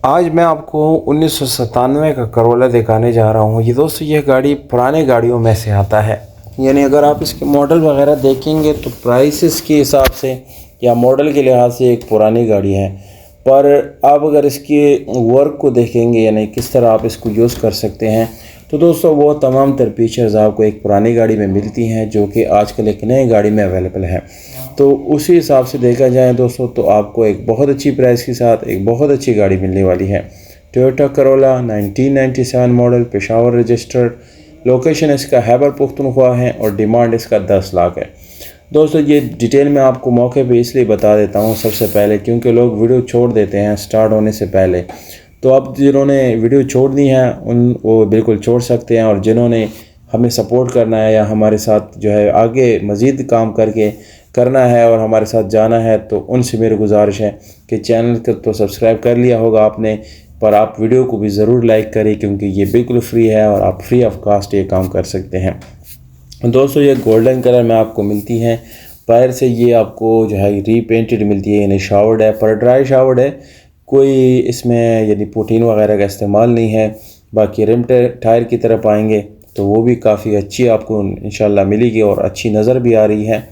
आज मैं आपको 1997 का करोला दिखाने जा रहा हूँ। ये दोस्तों यह गाड़ी पुराने गाड़ियों में से आता है, यानी अगर आप इसके मॉडल वगैरह देखेंगे तो प्राइसेस के हिसाब से या मॉडल के लिहाज से एक पुरानी गाड़ी है, पर आप अगर इसके वर्क को देखेंगे यानी किस तरह आप इसको यूज़ कर सकते हैं तो दोस्तों वो तमाम तर फीचर्स आपको एक पुरानी गाड़ी में मिलती हैं जो कि आजकल एक नई गाड़ी में अवेलेबल है। तो उसी हिसाब से देखा जाए दोस्तों तो आपको एक बहुत अच्छी प्राइस के साथ एक बहुत अच्छी गाड़ी मिलने वाली है। Toyota Corolla 1997 model, Peshawar registered, location इसका खैबर पख्तूनख्वा है और डिमांड इसका 10 लाख है। दोस्तों ये डिटेल में आपको मौके पे इसलिए बता देता हूँ सबसे पहले क्योंकि लोग वीडियो छोड़ देते हैं स्टार्ट होने से पहले। तो अब जिन्होंने वीडियो छोड़ दी है उन वो बिल्कुल छोड़ सकते हैं, और जिन्होंने हमें सपोर्ट करना है या हमारे साथ जो है आगे मज़ीद काम करके करना है और हमारे साथ जाना है तो उनसे मेरी गुजारिश है कि चैनल को तो सब्सक्राइब कर लिया होगा आपने, पर आप वीडियो को भी ज़रूर लाइक करें क्योंकि ये बिल्कुल फ्री है और आप फ्री ऑफ कास्ट ये काम कर सकते हैं। दोस्तों ये गोल्डन कलर में आपको मिलती हैं, बाहर से ये आपको जो है रीपेंटेड मिलती है, यानी शावर्ड है, पर ड्राई शावर्ड है, कोई इसमें यानी पुटीन वगैरह का इस्तेमाल नहीं है। बाकी रिम टायर की तरफ आएंगे तो वो भी काफ़ी अच्छी आपको इंशाल्लाह मिलेगी और अच्छी नज़र भी आ रही है।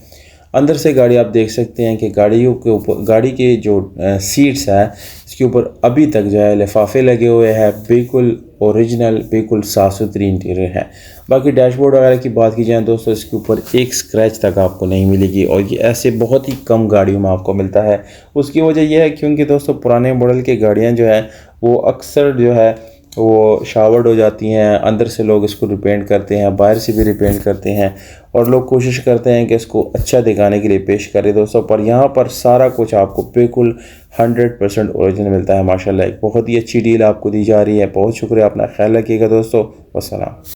अंदर से गाड़ी आप देख सकते हैं कि गाड़ियों के ऊपर गाड़ी के जो सीट्स है इसके ऊपर अभी तक जो है लिफाफे लगे हुए हैं, बिल्कुल ओरिजिनल बिल्कुल साफ़ सुथरी इंटीरियर है। बाकी डैशबोर्ड वगैरह की बात की जाए दोस्तों इसके ऊपर एक स्क्रैच तक आपको नहीं मिलेगी और ये ऐसे बहुत ही कम गाड़ियों में आपको मिलता है। उसकी वजह यह है क्योंकि दोस्तों पुराने मॉडल की गाड़ियाँ जो है वो अक्सर जो है वो शावर्ड हो जाती हैं, अंदर से लोग इसको रिपेंट करते हैं, बाहर से भी रिपेंट करते हैं और लोग कोशिश करते हैं कि इसको अच्छा दिखाने के लिए पेश करें दोस्तों। पर यहाँ पर सारा कुछ आपको बिल्कुल 100% ओरिजिनल मिलता है। माशाल्लाह एक बहुत ही अच्छी डील आपको दी जा रही है। बहुत शुक्रिया, अपना ख्याल रखिएगा दोस्तों। वस्सलाम।